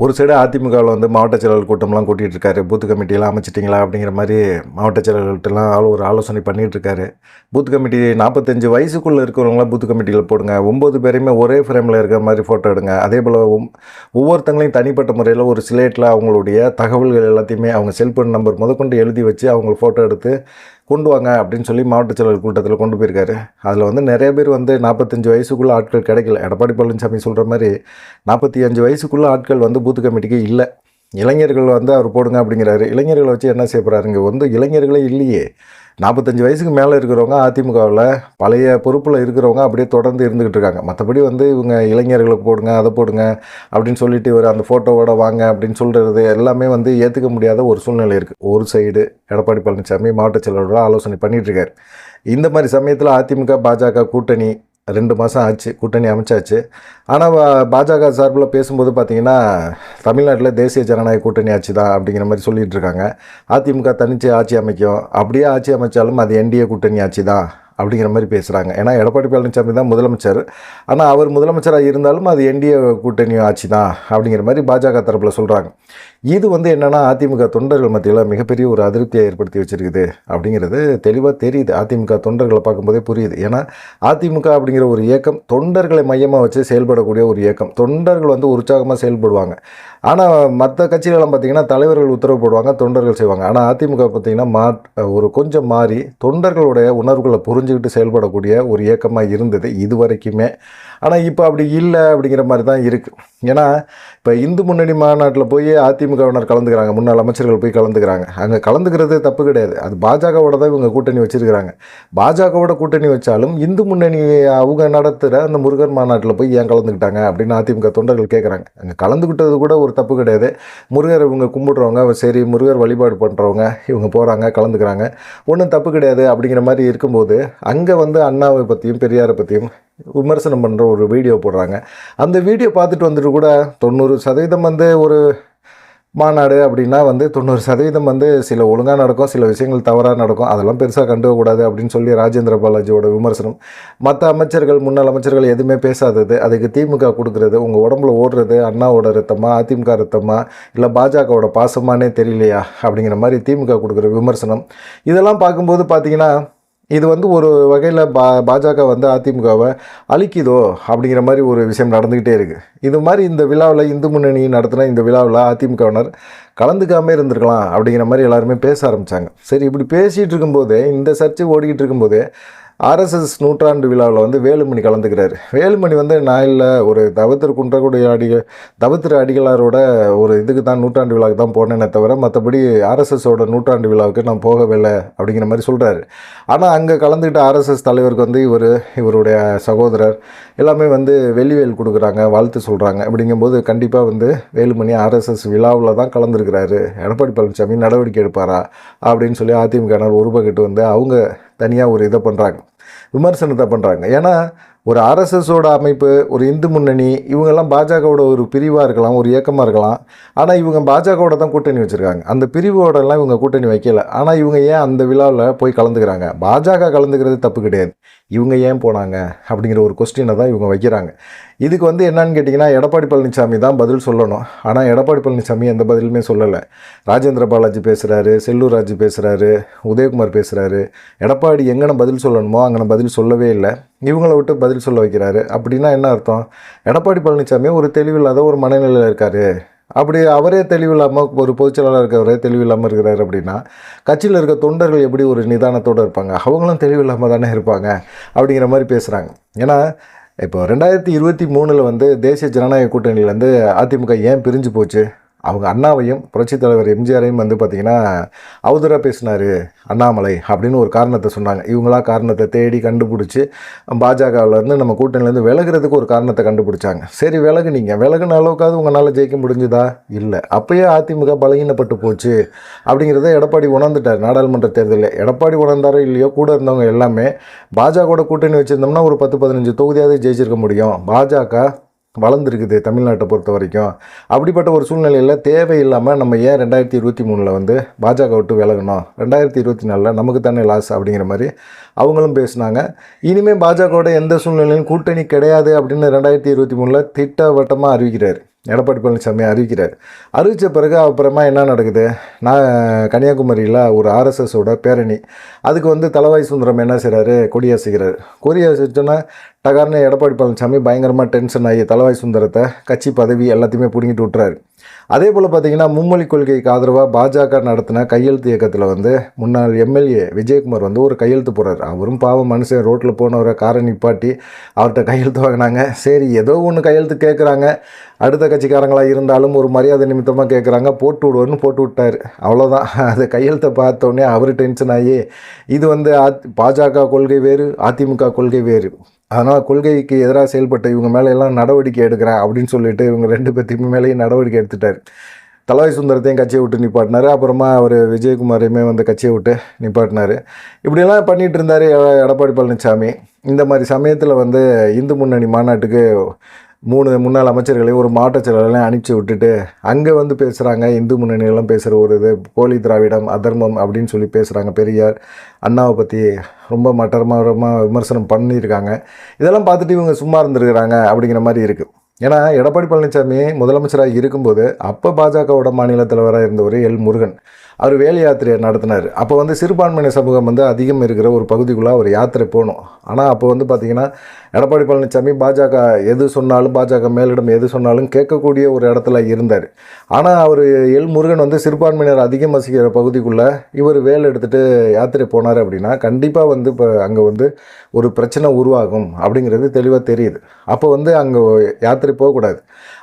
ஒரு சைடு அதிமுகவில் வந்து மாவட்ட செயலாளர் கூட்டம்லாம் கூட்டிகிட்டு இருக்காரு. பூத் கமிட்டியெல்லாம் அமைச்சிட்டிங்களா அப்படிங்கிற மாதிரி மாவட்ட செயலாளர்கள்ட்டெல்லாம் ஒரு ஆலோசனை பண்ணிகிட்ருக்காரு. பூத் கமிட்டி 45 வயசுக்குள்ளே இருக்கிறவங்களாம் பூத் கமிட்டியில் போடுங்க. 9 பேரையுமே ஒரே ஃப்ரேமில் இருக்கிற மாதிரி ஃபோட்டோ எடுங்க. அதே போல் ஒவ்வொருத்தங்களையும் தனிப்பட்ட முறையில் ஒரு ஸ்லேட்டில் அவங்களுடைய தகவல்கள் எல்லாத்தையுமே அவங்க செல்ஃபோன் நம்பர் முதற்கொண்டு எழுதி வச்சு அவங்க ஃபோட்டோ எடுத்து கொண்டு வாங்க அப்படின்னு சொல்லி மாவட்ட செயலாளர் கூட்டத்தில் கொண்டு போயிருக்காரு. அதில் வந்து நிறைய பேர் வந்து 45 வயசுக்குள்ளே ஆட்கள் கிடைக்கல. எடப்பாடி பழனிசாமி சொல்கிற மாதிரி 45 வயசுக்குள்ளே ஆட்கள் வந்து பூத் கமிட்டிக்கு இல்லை. இளைஞர்கள் வந்து அவர் போடுங்க அப்படிங்கிறாரு. இளைஞர்களை வச்சு என்ன செய்ய போகிறாரு? இங்கே வந்து இளைஞர்களே இல்லையே. 45 வயசுக்கு மேலே இருக்கிறவங்க அதிமுகவில் பழைய பொறுப்பில் இருக்கிறவங்க அப்படியே தொடர்ந்து இருந்துக்கிட்டு இருக்காங்க. மற்றபடி வந்து இவங்க இளைஞர்களுக்கு போடுங்க, அதை போடுங்க அப்படின்னு சொல்லிட்டு இவர் அந்த ஃபோட்டோவோட வாங்க அப்படின்னு சொல்கிறது எல்லாமே வந்து ஏற்றுக்க முடியாத ஒரு சூழ்நிலை இருக்குது. ஒரு சைடு எடப்பாடி பழனிசாமி மாவட்ட செயலாளரோட ஆலோசனை பண்ணிகிட்ருக்காரு. இந்த மாதிரி சமயத்தில் அதிமுக பாஜக கூட்டணி 2 மாதம் ஆச்சு, கூட்டணி அமைச்சாச்சு. ஆனால் பாஜக சார்பில் பேசும்போது பார்த்திங்கன்னா தமிழ்நாட்டில் தேசிய ஜனநாயக கூட்டணி ஆட்சி தான் அப்படிங்கிற மாதிரி சொல்லிகிட்டு இருக்காங்க. அதிமுக தனிச்சு ஆட்சி அமைக்கும், அப்படியே ஆட்சி அமைச்சாலும் அது என்டிஏ கூட்டணி ஆட்சி தான் அப்படிங்கிற மாதிரி பேசுகிறாங்க. ஏன்னா எடப்பாடி பழனிசாமி தான் முதலமைச்சர். ஆனால் அவர் முதலமைச்சராக இருந்தாலும் அது என்டிஏ கூட்டணி ஆட்சி தான் அப்படிங்கிற மாதிரி பாஜக தரப்பில் சொல்கிறாங்க. இது வந்து என்னென்னா அதிமுக தொண்டர்கள் மத்தியில் மிகப்பெரிய ஒரு அதிருப்தியை ஏற்படுத்தி வச்சுருக்குது அப்படிங்கிறது தெளிவாக தெரியுது. அதிமுக தொண்டர்களை பார்க்கும்போதே புரியுது. ஏன்னா அதிமுக அப்படிங்கிற ஒரு இயக்கம் தொண்டர்களை மையமாக வச்சு செயல்படக்கூடிய ஒரு இயக்கம். தொண்டர்கள் வந்து உற்சாகமாக செயல்படுவாங்க. ஆனால் மற்ற கட்சிகளெல்லாம் பார்த்திங்கன்னா தலைவர்கள் உத்தரவு போடுவாங்க, தொண்டர்கள் செய்வாங்க. ஆனால் அதிமுக பார்த்திங்கன்னா ஒரு கொஞ்சம் மாறி தொண்டர்களுடைய உணர்வுகளை புரிஞ்சுக்கிட்டு செயல்படக்கூடிய ஒரு இயக்கமாக இருந்தது இது வரைக்குமே. ஆனால் இப்போ அப்படி இல்லை அப்படிங்கிற மாதிரி தான் இருக்குது. ஏன்னா இப்போ இந்து முன்னணி மாநாட்டில் போய் அதிமுகவினர் கலந்துக்கிறாங்க, முன்னாள் அமைச்சர்கள் போய் கலந்துக்கிறாங்க. அங்கே கலந்துக்கிறது தப்பு கிடையாது. அது பாஜகவோட தான் இவங்க கூட்டணி வச்சுருக்கிறாங்க. பாஜகவோட கூட்டணி வச்சாலும் இந்து முன்னணி அவங்க நடத்துகிற அந்த முருகர் மாநாட்டில் போய் ஏன் கலந்துக்கிட்டாங்க அப்படின்னு அதிமுக தொண்டர்கள் கேட்குறாங்க. அங்கே கலந்துக்கிட்டது கூட ஒரு தப்பு கிடையாது. முருகர் இவங்க கும்பிட்றவங்க, சரி முருகர் வழிபாடு பண்ணுறவங்க இவங்க போகிறாங்க, கலந்துக்கிறாங்க, ஒன்றும் தப்பு கிடையாது அப்படிங்கிற மாதிரி இருக்கும்போது அங்கே வந்து அண்ணாவை பற்றியும் பெரியாரை பற்றியும் விமர்சனம் பண்ணுற ஒரு வீடியோ போடுறாங்க. அந்த வீடியோ பார்த்துட்டு வந்துட்டு கூட 90% வந்து ஒரு மாநாடு அப்படின்னா வந்து 90% வந்து சில ஒழுங்காக நடக்கும், சில விஷயங்கள் தவறாக நடக்கும், அதெல்லாம் பெருசாக கண்டுக்கக்கூடாது அப்படின்னு சொல்லி ராஜேந்திர பாலாஜியோட விமர்சனம். மற்ற அமைச்சர்கள் முன்னாள் அமைச்சர்கள் எதுவுமே பேசாதது, அதுக்கு திமுக கொடுக்குறது, உங்கள் உடம்புல ஓடுறது அண்ணாவோட ரத்தமா அதிமுக ரத்தமா இல்லை பாஜகவோட பாசமானே தெரியலையா அப்படிங்கிற மாதிரி திமுக கொடுக்குற விமர்சனம். இதெல்லாம் பார்க்கும்போது பார்த்திங்கன்னா இது வந்து ஒரு வகையில் பாஜக வந்து அதிமுகவை அழிக்குதோ அப்படிங்கிற மாதிரி ஒரு விஷயம் நடந்துக்கிட்டே இருக்குது. இது மாதிரி இந்த விழாவில் இந்து முன்னணி நடத்தின இந்த விழாவில் அதிமுகவினர் கலந்துக்காமல் இருந்திருக்கலாம் அப்படிங்கிற மாதிரி எல்லாருமே பேச ஆரம்பித்தாங்க. சரி, இப்படி பேசிகிட்டு இருக்கும்போதே இந்த சர்ச்சை ஓடிக்கிட்டு இருக்கும்போதே ஆர்எஸ்எஸ் நூற்றாண்டு விழாவில் வந்து வேலுமணி கலந்துக்கிறாரு. வேலுமணி வந்து நான் இல்லை ஒரு தவத்திரு அடிகளாரோட ஒரு இதுக்கு தான் நூற்றாண்டு விழாவுக்கு தான் போனேனே தவிர மற்றபடி ஆர்எஸ்எஸோட நூற்றாண்டு விழாவுக்கு நான் போகவில்லை அப்படிங்கிற மாதிரி சொல்கிறாரு. ஆனால் அங்கே கலந்துக்கிட்ட ஆர்எஸ்எஸ் தலைவருக்கு வந்து இவருடைய சகோதரர் எல்லாமே வந்து வெள்ளிவேல் கொடுக்குறாங்க, வாழ்த்து சொல்கிறாங்க. அப்படிங்கும்போது கண்டிப்பாக வந்து வேலுமணி ஆர்எஸ்எஸ் விழாவில் தான் கலந்துருக்கிறாரு, எடப்பாடி பழனிசாமி நடவடிக்கை எடுப்பாரா அப்படின்னு சொல்லி அதிமுகவினர் உருவகிட்டு வந்து அவங்க தனியாக ஒரு இதை பண்ணுறாங்க, விமர்சனத்தை பண்ணுறாங்க. ஏன்னா ஒரு ஆர்எஸ்எஸோட அமைப்பு, ஒரு இந்து முன்னணி, இவங்கெல்லாம் பாஜகவோட ஒரு பிரிவாக இருக்கலாம், ஒரு இயக்கமாக இருக்கலாம். ஆனால் இவங்க பாஜகவோட தான் கூட்டணி வச்சுருக்காங்க, அந்த பிரிவோடலாம் இவங்க கூட்டணி வைக்கல. ஆனால் இவங்க ஏன் அந்த விழாவில் போய் கலந்துக்கிறாங்க? பாஜக கலந்துக்கிறது தப்பு கிடையாது, இவங்க ஏன் போனாங்க அப்படிங்கிற ஒரு கொஸ்டினை தான் இவங்க வைக்கிறாங்க. இதுக்கு வந்து என்னன்னு கேட்டிங்கன்னா எடப்பாடி பழனிசாமி தான் பதில் சொல்லணும். ஆனால் எடப்பாடி பழனிசாமி எந்த பதிலுமே சொல்லலை. ராஜேந்திர பாலாஜி பேசுகிறாரு, செல்லூர் ராஜு பேசுகிறாரு, உதயகுமார் பேசுகிறாரு. எடப்பாடி எங்கன பதில் சொல்லணுமோ அங்கே பதில் சொல்லவே இல்லை. இவங்கள விட்டு பதில் சொல்ல வைக்கிறாரு. அப்படின்னா என்ன அர்த்தம்? எடப்பாடி பழனிசாமி ஒரு தெளிவில்லாத ஒரு மனநிலையில் இருக்கார். அப்படி அவரே தெளிவில்லாமல், ஒரு பொதுச்செயலாளர் இருக்கிறவரே தெளிவில்லாமல் இருக்கிறார் அப்படின்னா கட்சியில் இருக்க தொண்டர்கள் எப்படி ஒரு நிதானத்தோடு இருப்பாங்க? அவங்களும் தெளிவில்லாமல் தானே இருப்பாங்க அப்படிங்கிற மாதிரி பேசுகிறாங்க. ஏன்னா இப்போ 2023 வந்து தேசிய ஜனநாயக கூட்டணியிலேருந்து அதிமுக ஏன் பிரிஞ்சு போச்சு? அவங்க அண்ணாவையும் புரட்சித் தலைவர் எம்ஜிஆரையும் வந்து பார்த்திங்கன்னா அவதூறாக பேசினார் அண்ணாமலை அப்படின்னு ஒரு காரணத்தை சொன்னாங்க. இவங்களா காரணத்தை தேடி கண்டுபிடிச்சி பாஜகவிலேருந்து நம்ம கூட்டணியிலேருந்து விலகிறதுக்கு ஒரு காரணத்தை கண்டுபிடிச்சாங்க. சரி, விலகுன அளவுக்காவது உங்களால் ஜெயிக்க முடிஞ்சுதா? இல்லை. அப்போயே அதிமுக பலகீனப்பட்டு போச்சு அப்படிங்கிறத எடப்பாடி உணர்ந்துட்டார். நாடாளுமன்ற தேர்தலில் எடப்பாடி உணர்ந்தாரோ இல்லையோ, கூட இருந்தவங்க எல்லாமே பாஜகவோட கூட்டணி வச்சுருந்தோம்னா ஒரு 10-15 தொகுதியாவது ஜெயிச்சிருக்க முடியும். பாஜக வளர்ந்துருக்குது தமிழ்நாட்டை பொறுத்த வரைக்கும். அப்படிப்பட்ட ஒரு சூழ்நிலையில் தேவையில்லாமல் நம்ம ஏன் 2023 வந்து பாஜக விட்டு விலகணும், 2024 நமக்கு தானே லாஸ் அப்படிங்கிற மாதிரி அவங்களும் பேசினாங்க. இனிமேல் பாஜகவோட எந்த சூழ்நிலையிலும் கூட்டணி கிடையாது அப்படின்னு 2023 திட்டவட்டமாக அறிவிக்கிறார். எடப்பாடி பழனிசாமி அறிவிக்கிறார். அறிவித்த பிறகு அப்புறமா என்ன நடக்குது, நான் கன்னியாகுமரியில் ஒரு ஆர்எஸ்எஸோட பேரணி, அதுக்கு வந்து தளவாய் சுந்தரம் என்ன செய்கிறாரு, கொடியசைக்கிறார். கொடியசைச்சோன்னா டகார்னு எடப்பாடி பழனிசாமி பயங்கரமாக டென்ஷன் ஆகி தளவாய் சுந்தரத்தை கட்சி பதவி எல்லாத்தையுமே பிடுங்கிட்டு விட்டுறாரு. அதே போல் பார்த்திங்கன்னா மும்மொழி கொள்கைக்கு ஆதரவாக பாஜக நடத்தின கையெழுத்து இயக்கத்தில் வந்து முன்னாள் எம்எல்ஏ விஜயகுமார் வந்து ஒரு கையெழுத்து போடுறாரு. அவரும் பாவம் மனுஷன், ரோட்டில் போனவரை காரை நிப்பாட்டி அவர்கிட்ட கையெழுத்து வாங்கினாங்க. சரி ஏதோ ஒன்று கையெழுத்து கேட்குறாங்க, அடுத்த கட்சிக்காரங்களாக இருந்தாலும் ஒரு மரியாதை நிமித்தமாக கேட்குறாங்க, போட்டு விடுவோன்னு போட்டு விட்டார். அவ்வளோதான். அது கையெழுத்தை பார்த்தோன்னே அவர் டென்ஷன் ஆகி இது வந்து பாஜக கொள்கை வேறு, அதிமுக கொள்கை வேறு, அதனால் கொள்கைக்கு எதிராக செயல்பட்ட இவங்க மேலே எல்லாம் நடவடிக்கை எடுக்கிறேன் அப்படின்னு சொல்லிட்டு இவங்க 2 பேர்த்துக்கு மேலேயும் நடவடிக்கை எடுத்துட்டார். தளவாய் சுந்தரத்தையும் கட்சியை விட்டு நிப்பாட்டினார். அப்புறமா அவர் விஜயகுமாரையுமே வந்து கட்சியை விட்டு நிப்பாட்டினார். இப்படியெல்லாம் பண்ணிகிட்டு இருந்தார் எடப்பாடி பழனிசாமி. இந்த மாதிரி சமயத்தில் வந்து இந்து முன்னணி மாநாட்டுக்கு 3 முன்னாள் அமைச்சர்களையும் ஒரு மாவட்ட செயலாளரையும் அனுப்பிச்சி விட்டுட்டு அங்கே வந்து பேசுகிறாங்க. இந்து முன்னணியெல்லாம் பேசுகிற ஒரு இது போலி திராவிடம், அதர்மம் அப்படின்னு சொல்லி பேசுகிறாங்க. பெரியார், அண்ணாவை பற்றி ரொம்ப மட்டரமாக விமர்சனம் பண்ணியிருக்காங்க. இதெல்லாம் பார்த்துட்டு இவங்க சும்மா இருந்திருக்கிறாங்க அப்படிங்கிற மாதிரி இருக்குது. ஏன்னா எடப்பாடி பழனிசாமி முதலமைச்சராக இருக்கும்போது அப்போ பாஜகவோட மாநில தலைவராக இருந்தவர் எல் முருகன், அவர் வேலை யாத்திரையை நடத்தினார். அப்போ வந்து சிறுபான்மையின சமூகம் வந்து அதிகம் இருக்கிற ஒரு பகுதிக்குள்ளே ஒரு யாத்திரை போகணும். ஆனால் அப்போ வந்து பார்த்திங்கன்னா எடப்பாடி பழனிசாமி பாஜக எது சொன்னாலும், பாஜக மேலிடம் எது சொன்னாலும் கேட்கக்கூடிய ஒரு இடத்துல இருந்தார். ஆனால் அவர் எல் முருகன் வந்து சிறுபான்மையினர் அதிகம் வசிக்கிற பகுதிக்குள்ளே இவர் வேலை எடுத்துகிட்டு யாத்திரை போனார் அப்படின்னா கண்டிப்பாக வந்து இப்போ அங்கே வந்து ஒரு பிரச்சனை உருவாகும் அப்படிங்கிறது தெளிவாக தெரியுது. அப்போ வந்து அங்கே யாத்திரை போகக்கூடாது.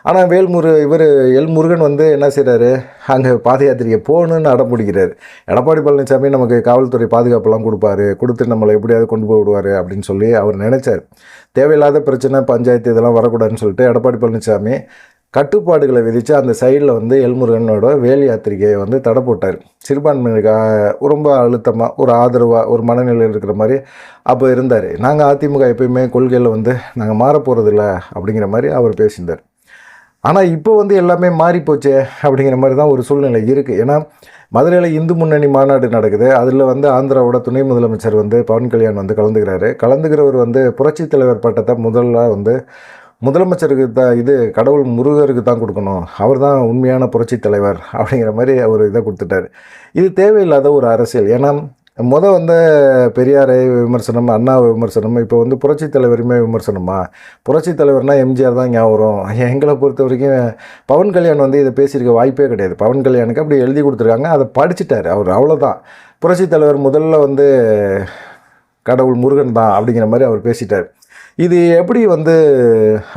ஆனால் இவர் எல் முருகன் வந்து என்ன செய்கிறாரு, அங்கே பாத யாத்திரையை போகணுன்னு அடம் பிடிக்கிறார். எடப்பாடி பழனிசாமி நமக்கு காவல்துறை பாதுகாப்பெல்லாம் கொடுத்து நம்மளை எப்படியாவது கொண்டு போய் விடுவார் அப்படின்னு சொல்லி அவர் நினைச்சார். தேவையில்லாத பிரச்சனை, பஞ்சாயத்து இதெல்லாம் வரக்கூடாதுன்னு சொல்லிட்டு எடப்பாடி பழனிசாமி கட்டுப்பாடுகளை விதித்து அந்த சைடில் வந்து எல்முருகனோட வேலை யாத்திரிகையை வந்து தடை போட்டார். சிறுபான்மையினருக்கு ரொம்ப அழுத்தமாக ஒரு ஆதரவாக ஒரு மனநிலையில் இருக்கிற மாதிரி அப்போ இருந்தார். நாங்கள் அதிமுக எப்பயுமே கொள்கையில் வந்து நாங்கள் மாறப்போகிறதில்ல அப்படிங்கிற மாதிரி அவர் பேசியிருந்தார். ஆனால் இப்போ வந்து எல்லாமே மாறிப்போச்சே அப்படிங்கிற மாதிரி தான் ஒரு சூழ்நிலை இருக்குது. ஏன்னா மதுரையில் இந்து முன்னணி மாநாடு நடக்குது. அதில் வந்து ஆந்திராவோட துணை முதலமைச்சர் வந்து பவன் கல்யாண் வந்து கலந்துக்கிறவர் வந்து புரட்சித் தலைவர் பட்டத்தை முதல்ல வந்து முதலமைச்சருக்கு இது கடவுள் முருகருக்கு தான் கொடுக்கணும், அவர் தான் உண்மையான புரட்சி தலைவர் அப்படிங்கிற மாதிரி அவர் இதை கொடுத்துட்டார். இது தேவையில்லாத ஒரு அரசியல். ஏன்னா வந்து பெரியாரை விமர்சனம், அண்ணாவை விமர்சனம், இப்போ வந்து புரட்சி தலைவருமே விமர்சனமா? புரட்சி தலைவர்னால் எம்ஜிஆர் தான் ஞாபகம் வரும். எங்களை பொறுத்த வரைக்கும் பவன் கல்யாண் வந்து இதை பேசியிருக்க வாய்ப்பே கிடையாது. பவன் கல்யாணுக்கு அப்படி எழுதி கொடுத்துருக்காங்க, அதை படிச்சுட்டார் அவர், அவ்வளோதான். புரட்சி தலைவர் முதல்ல வந்து கடவுள் முருகன் தான் அப்படிங்கிற மாதிரி அவர் பேசிட்டார். இது எப்படி வந்து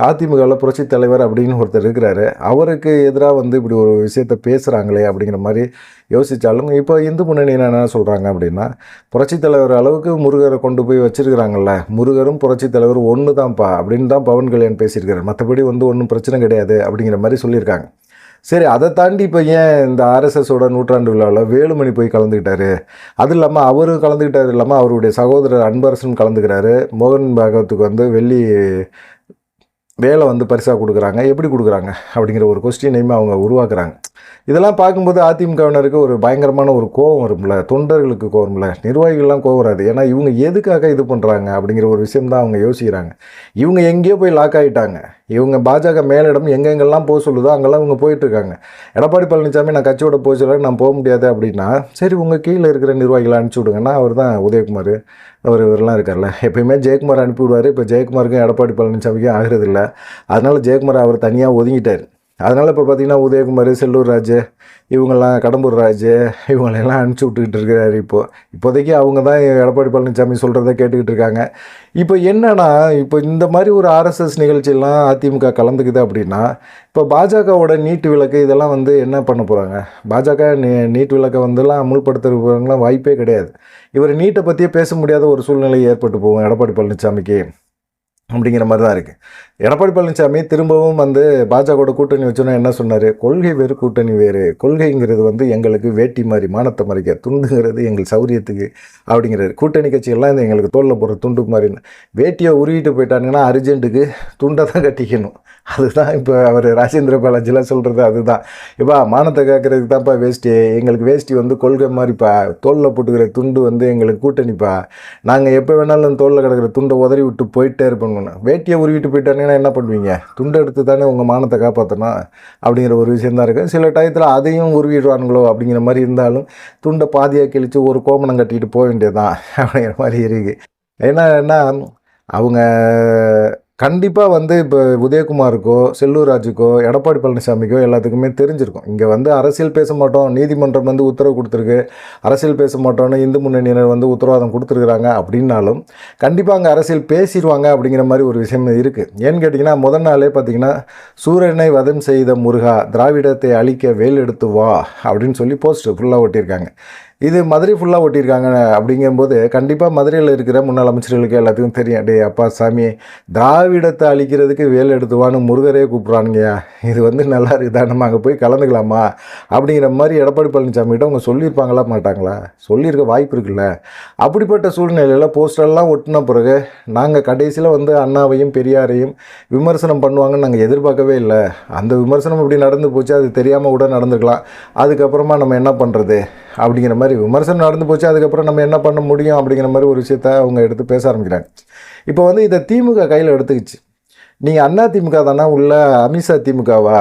அதிமுகவில் புரட்சி தலைவர் அப்படின்னு ஒருத்தர் இருக்கிறாரு, அவருக்கு எதிராக வந்து இப்படி ஒரு விஷயத்த பேசுகிறாங்களே அப்படிங்கிற மாதிரி யோசித்தாலும் இப்போ இந்து முன்னணியில் என்ன சொல்கிறாங்க அப்படின்னா, புரட்சி தலைவர் அளவுக்கு முருகரை கொண்டு போய் வச்சுருக்கிறாங்கல்ல, முருகரும் புரட்சி தலைவர் ஒன்று தான்ப்பா அப்படின்னு தான் பவன் கல்யாண் பேசியிருக்காரு, மற்றபடி வந்து ஒன்றும் பிரச்சனை கிடையாது அப்படிங்கிற மாதிரி சொல்லியிருக்காங்க. சரி, அதை தாண்டி இப்போ ஏன் இந்த ஆர்எஸ்எஸோட நூற்றாண்டு விழாவில் வேலுமணி போய் கலந்துக்கிட்டாரு? அது இல்லாமல் அவரும் கலந்துக்கிட்டாரு இல்லாமல் அவருடைய சகோதரர் அன்பரசன் கலந்துக்கிறாரு. மோகன் பாகவத்துக்கு வந்து வெள்ளி வேலை வந்து பரிசாக கொடுக்குறாங்க. எப்படி கொடுக்குறாங்க அப்படிங்கிற ஒரு கொஸ்டினையுமே அவங்க உருவாக்குறாங்க. இதெல்லாம் பார்க்கும்போது அதிமுகவினருக்கு ஒரு பயங்கரமான ஒரு கோபம் வரும்ல, தொண்டர்களுக்கு கோவம்ல, நிர்வாகிகள்லாம் கோவம் வராது. ஏன்னா இவங்க எதுக்காக இது பண்ணுறாங்க அப்படிங்கிற ஒரு விஷயம் தான் அவங்க யோசிக்கிறாங்க. இவங்க எங்கேயோ போய் லாக் ஆகிட்டாங்க. இவங்க பாஜக மேலிடம் எங்கெங்கெல்லாம் போக சொல்லுதோ அங்கெல்லாம் இவங்க போயிட்டுருக்காங்க. எடப்பாடி பழனிசாமி நான் கட்சியோட போக சொல்ல நான் போக முடியாது அப்படின்னா, சரி உங்கள் கீழே இருக்கிற நிர்வாகிகளை அனுப்பிச்சி விடுங்கன்னா அவர் தான் உதயகுமார், இவரெல்லாம் இருக்கார்ல. எப்பயுமே ஜெயக்குமார் அனுப்பிவிடுவார். இப்போ ஜெயக்குமாருக்கும் எடப்பாடி பழனிசாமிக்கும் ஆகிறதில்ல. அதனால் ஜெயக்குமார் அவர் தனியாக ஒதுங்கிட்டார். அதனால் இப்போ பார்த்திங்கன்னா உதயகுமார், செல்லூர் ராஜு, இவங்கெல்லாம் கடம்பூர் ராஜு, இவங்களெல்லாம் அனுப்பிச்சி விட்டுக்கிட்டு இருக்கிறாரு. இப்போதைக்கு அவங்க தான் எடப்பாடி பழனிசாமி சொல்கிறத கேட்டுக்கிட்டு இருக்காங்க. இப்போ என்னன்னா, இப்போ இந்த மாதிரி ஒரு ஆர்எஸ்எஸ் நிகழ்ச்சியெல்லாம் அதிமுக கலந்துக்குது அப்படின்னா, இப்போ பாஜகவோட நீட் விலக்கு இதெல்லாம் வந்து என்ன பண்ண போகிறாங்க? பாஜக நீட் விலக்கை வந்துலாம் அமுல்படுத்துறவங்களாம் வாய்ப்பே கிடையாது. இவர் நீட்டை பற்றியே பேச முடியாத ஒரு சூழ்நிலை ஏற்பட்டு போகும் எடப்பாடி பழனிசாமிக்கு அப்படிங்கிற மாதிரி தான் இருக்குது. எடப்பாடி பழனிசாமி திரும்பவும் வந்து பாஜகவோட கூட்டணி வச்சோன்னா என்ன சொன்னார்? கொள்கை வேறு கூட்டணி வேறு, கொள்கைங்கிறது வந்து எங்களுக்கு வேட்டி மாதிரி மானத்தை மறைக்க, துண்டுங்கிறது எங்கள் சௌரியத்துக்கு அப்படிங்கிறாரு. கூட்டணி கட்சிகள்லாம் இந்த எங்களுக்கு தோளில் போடுற துண்டு மாதிரின்னு வேட்டியை உருவிட்டு போயிட்டாங்கன்னா அர்ஜென்ட்டுக்கு துண்டை தான் கட்டிக்கணும். அதுதான் இப்போ அவர் ராஜேந்திர பாலாஜிலாம் சொல்கிறது. அதுதான் இப்போ மானத்தை கேட்குறதுக்கு தான்ப்பா வேஷ்டி, எங்களுக்கு வேஷ்டி வந்து கொள்கை மாதிரிப்பா, தோளில் போட்டுக்கிற துண்டு வந்து எங்களுக்கு கூட்டணிப்பா, நாங்கள் எப்போ வேணாலும் தோளில் கிடக்கிற துண்டை உதறி விட்டு போயிட்டே இருப்போம். போகணுன்னு. வேட்டியை உருவிட்டு போயிட்டாங்கன்னா என்ன பண்ணுவீங்க? துண்டை எடுத்து தானே உங்கள் மானத்தை காப்பாற்றணும் அப்படிங்கிற ஒரு விஷயம் தான் இருக்குது. சில டயத்தில் அதையும் உருவிடுவானுங்களோ அப்படிங்கிற மாதிரி இருந்தாலும் துண்டை பாதியாக கிழித்து ஒரு கோமணம் கட்டிட்டு போக வேண்டியதுதான் அப்படிங்கிற மாதிரி இருக்குது. என்னன்னா அவங்க கண்டிப்பாக வந்து இப்போ உதயகுமாருக்கோ செல்லூர் ராஜுக்கோ எடப்பாடி பழனிசாமிக்கோ எல்லாத்துக்குமே தெரிஞ்சிருக்கும். இங்கே வந்து அரசியல் பேச மாட்டோம், நீதிமன்றம் வந்து உத்தரவு கொடுத்துருக்கு, அரசியல் பேச மாட்டோம்னு இந்து முன்னணியினர் வந்து உத்தரவாதம் கொடுத்துருக்குறாங்க அப்படின்னாலும் கண்டிப்பாக அங்கே அரசியல் பேசிடுவாங்க அப்படிங்கிற மாதிரி ஒரு விஷயம் இருக்குது. ஏன்னு கேட்டிங்கன்னா முதல் நாளே பார்த்திங்கன்னா சூரனை வதம் செய்த முருகா திராவிடத்தை அழிக்க வேல் எடுத்து வா அப்படின்னு சொல்லி போஸ்டர் ஃபுல்லாக ஒட்டியிருக்காங்க. இது மதுரை ஃபுல்லாக ஒட்டியிருக்காங்க. அப்படிங்கும்போது கண்டிப்பாக மதுரையில் இருக்கிற முன்னாள் அமைச்சர்களுக்கு எல்லாத்துக்கும் தெரியும், டே அப்பா சாமி திராவிடத்தை அழிக்கிறதுக்கு வேல் எடுத்துவான்னு முருகரே கூப்பிட்றானுங்கய்யா, இது வந்து நல்லா இருக்குதா, நம்ம அங்கே போய் கலந்துக்கலாமா அப்படிங்கிற மாதிரி எடப்பாடி பழனிசாமிகிட்ட அவங்க சொல்லியிருப்பாங்களா மாட்டாங்களா? சொல்லியிருக்க வாய்ப்பு இருக்குல்ல. அப்படிப்பட்ட சூழ்நிலையில் போஸ்டர்லாம் ஒட்டின பிறகு நாங்கள் கடைசியில் வந்து அண்ணாவையும் பெரியாரையும் விமர்சனம் பண்ணுவாங்கன்னு நாங்கள் எதிர்பார்க்கவே இல்லை. அந்த விமர்சனம் இப்படி நடந்து போச்சு, அது தெரியாமல் கூட நடந்துக்கலாம். அதுக்கப்புறமா நம்ம என்ன பண்ணுறது அப்படிங்கிற மாதிரி விமர்சனம் நடந்து போச்சு, அதுக்கப்புறம் நம்ம என்ன பண்ண முடியும் அப்படிங்கிற மாதிரி ஒரு விஷயத்த அவங்க எடுத்து பேச ஆரம்பிக்கிறாங்க. இப்போ வந்து இதை திமுக கையில் எடுத்துக்கிச்சு. நீங்கள் அண்ணா திமுக தானே உள்ள அமித்ஷா திமுகவா?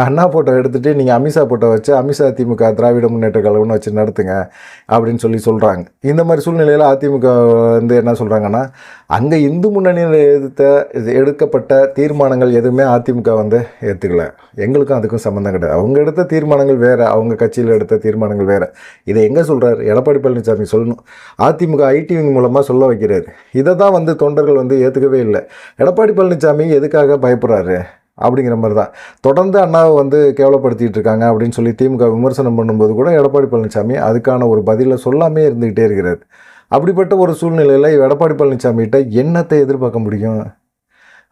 அண்ணா போட்டோ எடுத்துகிட்டு நீங்கள் அமித்ஷா போட்டோ வச்சு அமித்ஷா திமுக திராவிட முன்னேற்ற கழகம்னு வச்சு நடத்துங்க அப்படின்னு சொல்கிறாங்க. இந்த மாதிரி சூழ்நிலையில் அதிமுக வந்து என்ன சொல்கிறாங்கன்னா, அங்கே இந்து முன்னணியில் எடுக்கப்பட்ட தீர்மானங்கள் எதுவுமே அதிமுக வந்து ஏற்றுக்கல, எங்களுக்கும் அதுக்கும் சம்மந்தம் கிடையாது. அவங்க எடுத்த தீர்மானங்கள் வேறு, அவங்க கட்சியில் எடுத்த தீர்மானங்கள் வேறு. இதை எங்கே சொல்கிறார்? எடப்பாடி பழனிசாமி சொல்லணும். அதிமுக ஐடிவிங் மூலமாக சொல்ல வைக்கிறார். இதை தான் வந்து தொண்டர்கள் வந்து ஏற்றுக்கவே இல்லை. எடப்பாடி பழனிசாமி எதுக்காக பயப்படுறாரு அப்படிங்கிற மாதிரி தான் தொடர்ந்து அண்ணாவை வந்து கேவலப்படுத்திகிட்டு இருக்காங்க அப்படின்னு சொல்லி திமுக விமர்சனம் பண்ணும்போது கூட எடப்பாடி பழனிசாமி அதுக்கான ஒரு பதிலை சொல்லாமே இருந்துக்கிட்டே இருக்கிறார். அப்படிப்பட்ட ஒரு சூழ்நிலையில் எடப்பாடி பழனிசாமிகிட்ட என்னத்தை எதிர்பார்க்க முடியும்?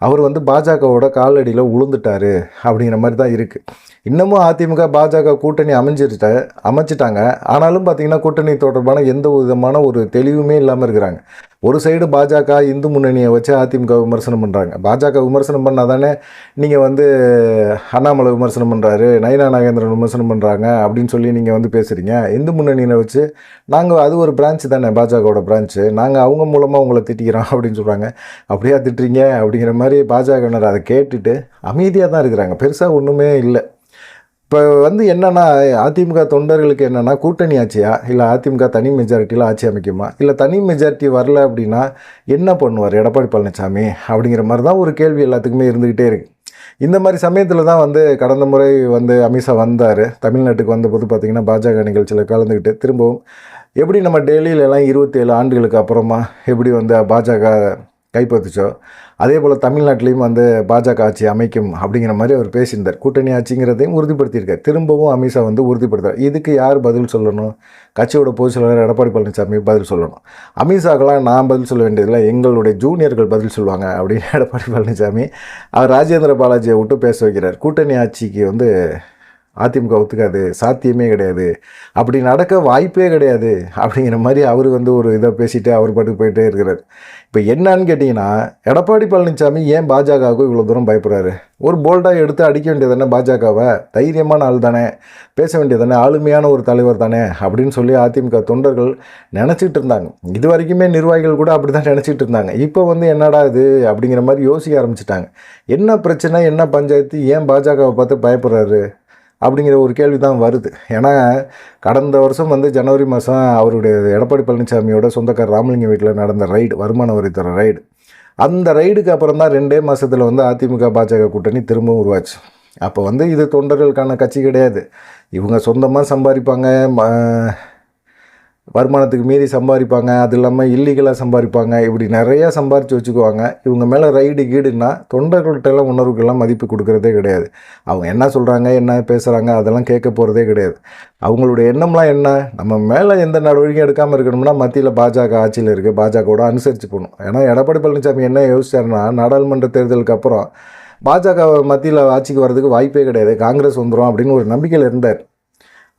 அவர் வந்து பாஜகவோட காலடியில் உளுந்துட்டார் அப்படிங்கிற மாதிரி தான் இருக்குது. இன்னமும் அதிமுக பாஜக கூட்டணி அமைச்சிட்டாங்க. ஆனாலும் பார்த்திங்கன்னா கூட்டணி தொடர்பான எந்த விதமான ஒரு தெளிவுமே இல்லாமல் இருக்கிறாங்க. ஒரு சைடு பாஜக இந்து முன்னணியை வச்சு அதிமுக விமர்சனம் பண்ணுறாங்க. பாஜக விமர்சனம் பண்ணால் தானே நீங்கள் வந்து அண்ணாமலை விமர்சனம் பண்ணுறாரு, நயினா நாகேந்திரன் விமர்சனம் பண்ணுறாங்க அப்படின்னு சொல்லி நீங்கள் வந்து பேசுகிறீங்க. இந்து முன்னணியை வச்சு நாங்கள் அது ஒரு பிரான்ச்சு தானே, பாஜகவோட பிரான்ச்சு, நாங்கள் அவங்க மூலமாக உங்களை திட்டிக்கிறோம் அப்படின்னு சொல்கிறாங்க. அப்படியா திட்டுறீங்க அப்படிங்கிற மாதிரி பாஜகவினர் அதை கேட்டுட்டு அமைதியாக தான் இருக்கிறாங்க. பெருசாக ஒன்றுமே இல்லை. இப்போ வந்து என்னென்னா அதிமுக தொண்டர்களுக்கு என்னென்னா கூட்டணி ஆட்சியா, இல்லை அதிமுக தனி மெஜாரிட்டியில் ஆட்சி அமைக்குமா, இல்லை தனி மெஜாரிட்டி வரல அப்படின்னா என்ன பண்ணுவார் எடப்பாடி பழனிசாமி அப்படிங்கிற மாதிரி தான் ஒரு கேள்வி எல்லாத்துக்குமே இருந்துக்கிட்டே இருக்குது. இந்த மாதிரி சமயத்தில் தான் வந்து கடந்த முறை வந்து அமித்ஷா வந்தார். தமிழ்நாட்டுக்கு வந்தபோது பார்த்திங்கன்னா பாஜக நிகழ்ச்சியில் கலந்துக்கிட்டு திரும்பவும் எப்படி நம்ம டெல்லியிலலாம் 27 ஆண்டுகளுக்கு அப்புறமா எப்படி வந்து பாஜக கைப்பற்றுச்சோ அதே போல் தமிழ்நாட்டிலையும் வந்து பாஜக ஆட்சி அமைக்கும் அப்படிங்கிற மாதிரி அவர் பேசியிருந்தார். கூட்டணி ஆட்சிங்கிறதையும் உறுதிப்படுத்தியிருக்கார். திரும்பவும் அமித்ஷா வந்து உறுதிப்படுத்தார். இதுக்கு யார் பதில் சொல்லணும்? கட்சியோட பொதுச் செயலாளர் எடப்பாடி பழனிசாமி பதில் சொல்லணும். அமித்ஷாக்கெல்லாம் நான் பதில் சொல்ல வேண்டியதில்லை, எங்களுடைய ஜூனியர்கள் பதில் சொல்லுவாங்க அப்படின்னு எடப்பாடி பழனிசாமி அவர் ராஜேந்திர பாலாஜியை விட்டு பேச வைக்கிறார். கூட்டணி ஆட்சிக்கு வந்து அதிமுக ஒத்துக்காது, சாத்தியமே கிடையாது, அப்படி நடக்க வாய்ப்பே கிடையாது அப்படிங்கிற மாதிரி அவர் வந்து ஒரு இதை பேசிட்டு அவர் பாட்டுக்கு போயிட்டே இருக்கிறார். இப்போ என்னன்னு கேட்டிங்கன்னா எடப்பாடி பழனிசாமி ஏன் பாஜகவுக்கு இவ்வளோ தூரம் பயப்படுறாரு? ஒரு போல்டாக எடுத்து அடிக்க வேண்டியது தானே பாஜகவை, தைரியமான ஆள் தானே, பேச வேண்டியது தானே, ஆளுமையான ஒரு தலைவர் தானே அப்படின்னு சொல்லி அதிமுக தொண்டர்கள் நினச்சிட்டு இருந்தாங்க. இது வரைக்குமே நிர்வாகிகள் கூட அப்படி தான் நினச்சிட்டு இருந்தாங்க. இப்போ வந்து என்னடா இது அப்படிங்கிற மாதிரி யோசிக்க ஆரம்பிச்சிட்டாங்க. என்ன பிரச்சனை, என்ன பஞ்சாயத்து, ஏன் பாஜகவை பார்த்து பயப்படுறாரு அப்படிங்கிற ஒரு கேள்வி தான் வருது. ஏன்னா கடந்த வருஷம் வந்து ஜனவரி மாதம் அவருடைய எடப்பாடி பழனிசாமியோட சொந்தக்கார ராமலிங்க வீட்டில் நடந்த ரைடு, வருமான வரித்துறை ரைடு, அந்த ரைடுக்கு அப்புறம் தான் 2 மாதத்தில் வந்து அதிமுக பாஜக கூட்டணி திரும்பவும் உருவாச்சு. அப்போ வந்து இது தொண்டர்களுக்கான கட்சி கிடையாது. இவங்க சொந்தமாக சம்பாதிப்பாங்க, வருமானத்துக்கு மீறி சம்பாதிப்பாங்க, அது இல்லாமல் இல்லீகலாக சம்பாதிப்பாங்க, இப்படி நிறையா சம்பாரித்து வச்சுக்குவாங்க. இவங்க மேலே ரைடு கீடுன்னா தொண்டர்கள்ட்டெல்லாம் உணர்வுக்கெல்லாம் மதிப்பு கொடுக்குறதே கிடையாது. அவங்க என்ன சொல்கிறாங்க, என்ன பேசுகிறாங்க அதெல்லாம் கேட்க போகிறதே கிடையாது. அவங்களுடைய எண்ணம்லாம் என்ன, நம்ம மேலே எந்த நடவடிக்கையும் எடுக்காமல் இருக்கணும்னா மத்தியில் பாஜக ஆட்சியில் இருக்குது, பாஜகவோட அனுசரித்து போகணும். ஏன்னா எடப்பாடி பழனிசாமி என்ன யோசிச்சாருன்னா நாடாளுமன்ற தேர்தலுக்கு அப்புறம் பாஜக மத்தியில் ஆட்சிக்கு வர்றதுக்கு வாய்ப்பே கிடையாது, காங்கிரஸ் வந்துடும் அப்படின்னு ஒரு நம்பிக்கையில் இருந்தார்.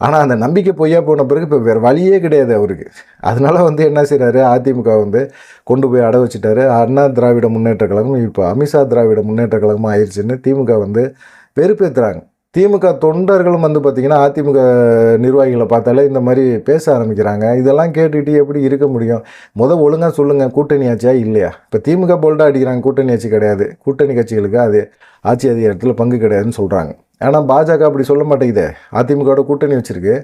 ஆனால் அந்த நம்பிக்கை பொய்யா போன பிறகு இப்போ வேறு வழியே கிடையாது அவருக்கு. அதனால் வந்து என்ன செய்கிறாரு, அதிமுக வந்து கொண்டு போய் அட வச்சுட்டாரு. அண்ணா திராவிட முன்னேற்ற கழகம் இப்போ அமித்ஷா திராவிட முன்னேற்ற கழகமாக ஆயிடுச்சுன்னு திமுக வந்து வெறுப்பேற்றுறாங்க. திமுக தொண்டர்களும் வந்து பார்த்திங்கன்னா அதிமுக நிர்வாகிகளை பார்த்தாலே இந்த மாதிரி பேச ஆரம்பிக்கிறாங்க. இதெல்லாம் கேட்டுக்கிட்டு எப்படி இருக்க முடியும்? ஒழுங்காக சொல்லுங்கள், கூட்டணி ஆட்சியா இல்லையா? இப்போ திமுக போல்டாக அடிக்கிறாங்க, கூட்டணி ஆட்சி கிடையாது, கூட்டணி கட்சிகளுக்கு அது ஆட்சி அதிகாரத்தில் பங்கு கிடையாதுன்னு சொல்கிறாங்க. ஆனால் பாஜக அப்படி சொல்ல மாட்டேங்குதே. அதிமுகவோட கூட்டணி வச்சுருக்கு,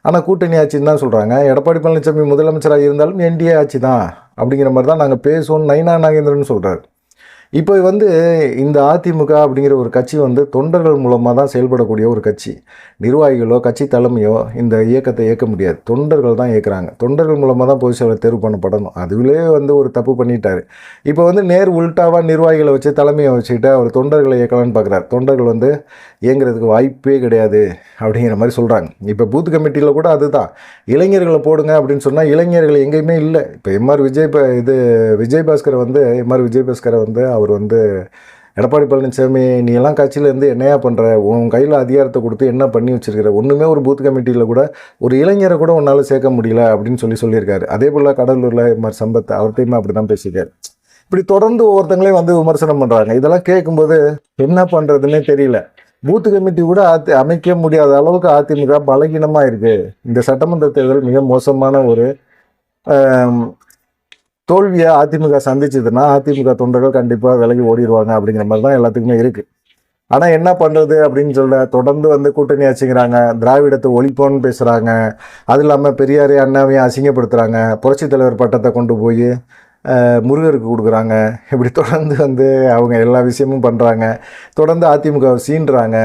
ஆனால் கூட்டணி ஆட்சின்னு தான் சொல்கிறாங்க. எடப்பாடி பழனிசாமி முதலமைச்சராக இருந்தாலும் என்டிஏ ஆட்சி தான் அப்படிங்கிற மாதிரி தான் நாங்கள் பேசுவோம் நைனா நாகேந்திரன் சொல்கிறார். இப்போ வந்து இந்த அதிமுக அப்படிங்கிற ஒரு கட்சி வந்து தொண்டர்கள் மூலமாக தான் செயல்படக்கூடிய ஒரு கட்சி. நிர்வாகிகளோ கட்சி தலைமையோ இந்த இயக்கத்தை இயக்க முடியாது, தொண்டர்கள் தான் இயக்குறாங்க. தொண்டர்கள் மூலமாக தான் பொதுச் செயலர் தேர்வு பண்ணப்படணும். அதுவிலே வந்து ஒரு தப்பு பண்ணிட்டார். இப்போ வந்து நேர் உள்டாவாக நிர்வாகிகளை வச்சு தலைமையை வச்சுக்கிட்டு அவர் தொண்டர்களை இயக்கலான்னு பார்க்குறாரு. தொண்டர்கள் வந்து இயங்குறதுக்கு வாய்ப்பே கிடையாது அப்படிங்கிற மாதிரி சொல்கிறாங்க. இப்போ பூத் கமிட்டியில் கூட அதுதான், இளைஞர்களை போடுங்க அப்படின்னு சொன்னால் இளைஞர்கள் எங்கேயுமே இல்லை. இப்போ விஜயபாஸ்கரை வந்து அவர் வந்து எடப்பாடி பழனிசாமி, நீ எல்லாம் கட்சியிலேருந்து என்னையா பண்ணுற, உன் கையில் அதிகாரத்தை கொடுத்து என்ன பண்ணி வச்சுருக்கிற, ஒன்றுமே ஒரு பூத் கமிட்டியில் கூட ஒரு இளைஞரை கூட உன்னால் சேர்க்க முடியல அப்படின்னு சொல்லியிருக்காரு. அதே போல் கடலூரில் எம்ஆர் சம்பத் அவர்கிட்டையுமே அப்படி தான் பேசியிருக்காரு. இப்படி தொடர்ந்து ஒவ்வொருத்தங்களையும் வந்து விமர்சனம் பண்ணுறாங்க. இதெல்லாம் கேட்கும்போது என்ன பண்ணுறதுன்னே தெரியல. பூத் கமிட்டி கூட அமைக்க முடியாத அளவுக்கு அதிமுக பலகீனமாக இருக்குது. இந்த சட்டமன்ற தேர்தல் மிக மோசமான ஒரு தோல்வியை அதிமுக சந்திச்சதுன்னா அதிமுக தொண்டர்கள் கண்டிப்பாக விலகி ஓடிடுவாங்க அப்படிங்கிற மாதிரி தான் எல்லாத்துக்குமே இருக்குது. ஆனால் என்ன பண்ணுறது அப்படின்னு தொடர்ந்து வந்து கூட்டணி ஆச்சுங்கிறாங்க, திராவிடத்தை ஒழிப்போன்னு பேசுகிறாங்க. அது இல்லாமல் பெரியாரையும் அண்ணாவையும் அசிங்கப்படுத்துகிறாங்க, புரட்சித் தலைவர் பட்டத்தை கொண்டு போய் முருகருக்கு கொடுக்குறாங்க. இப்படி தொடர்ந்து வந்து அவங்க எல்லா விஷயமும் பண்ணுறாங்க. தொடர்ந்து அதிமுகவை சீண்டுறாங்க.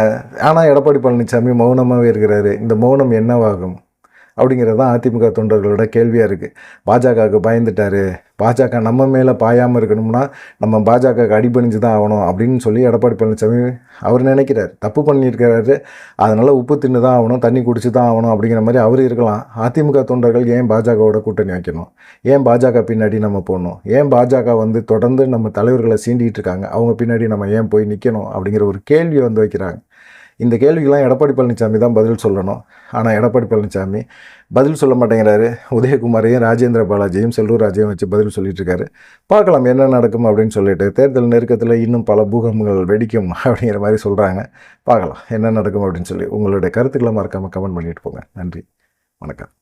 ஆனால் எடப்பாடி பழனிசாமி மௌனமாகவே இருக்கிறாரு. இந்த மௌனம் என்னவாகும் அப்படிங்கிறது தான் அதிமுக தொண்டர்களோட கேள்வியாக இருக்குது. பாஜகவுக்கு பயந்துட்டார், பாஜக நம்ம மேலே பாயாமல் இருக்கணும்னா நம்ம பாஜகவுக்கு அடிபணிஞ்சு தான் ஆகணும் அப்படின்னு சொல்லி எடப்பாடி பழனிசாமி அவர் நினைக்கிறார். தப்பு பண்ணியிருக்கிறாரு, அதனால் உப்பு தின்னு தான் ஆகணும், தண்ணி குடிச்சு தான் ஆகணும் அப்படிங்கிற மாதிரி அவர் இருக்கலாம். அதிமுக தொண்டர்கள் ஏன் பாஜகவோட கூட்டணி வைக்கணும், ஏன் பாஜக பின்னாடி நம்ம போகணும், ஏன் பாஜக வந்து தொடர்ந்து நம்ம தலைவர்களை சீண்டிகிட்டு இருக்காங்க, அவங்க பின்னாடி நம்ம ஏன் போய் நிற்கணும் அப்படிங்கிற ஒரு கேள்வியை வந்து வைக்கிறாங்க. இந்த கேள்விக்கெல்லாம் எடப்பாடி பழனிசாமி தான் பதில் சொல்லணும். ஆனால் எடப்பாடி பழனிசாமி பதில் சொல்ல மாட்டேங்கிறாரு. உதயகுமாரையும் ராஜேந்திர பாலாஜியும் செல்லூர் ராஜையும் வச்சு பதில் சொல்லிட்டு இருக்காரு. பார்க்கலாம் என்ன நடக்கும் அப்படின்னு சொல்லிட்டு. தேர்தல் நெருக்கத்தில் இன்னும் பல பூகம்பங்கள் வெடிக்கும் அப்படிங்கிற மாதிரி சொல்கிறாங்க. பார்க்கலாம் என்ன நடக்கும் அப்படின்னு சொல்லி. உங்களுடைய கருத்துக்களை மறக்காமல் கமெண்ட் பண்ணிட்டு போங்க. நன்றி, வணக்கம்.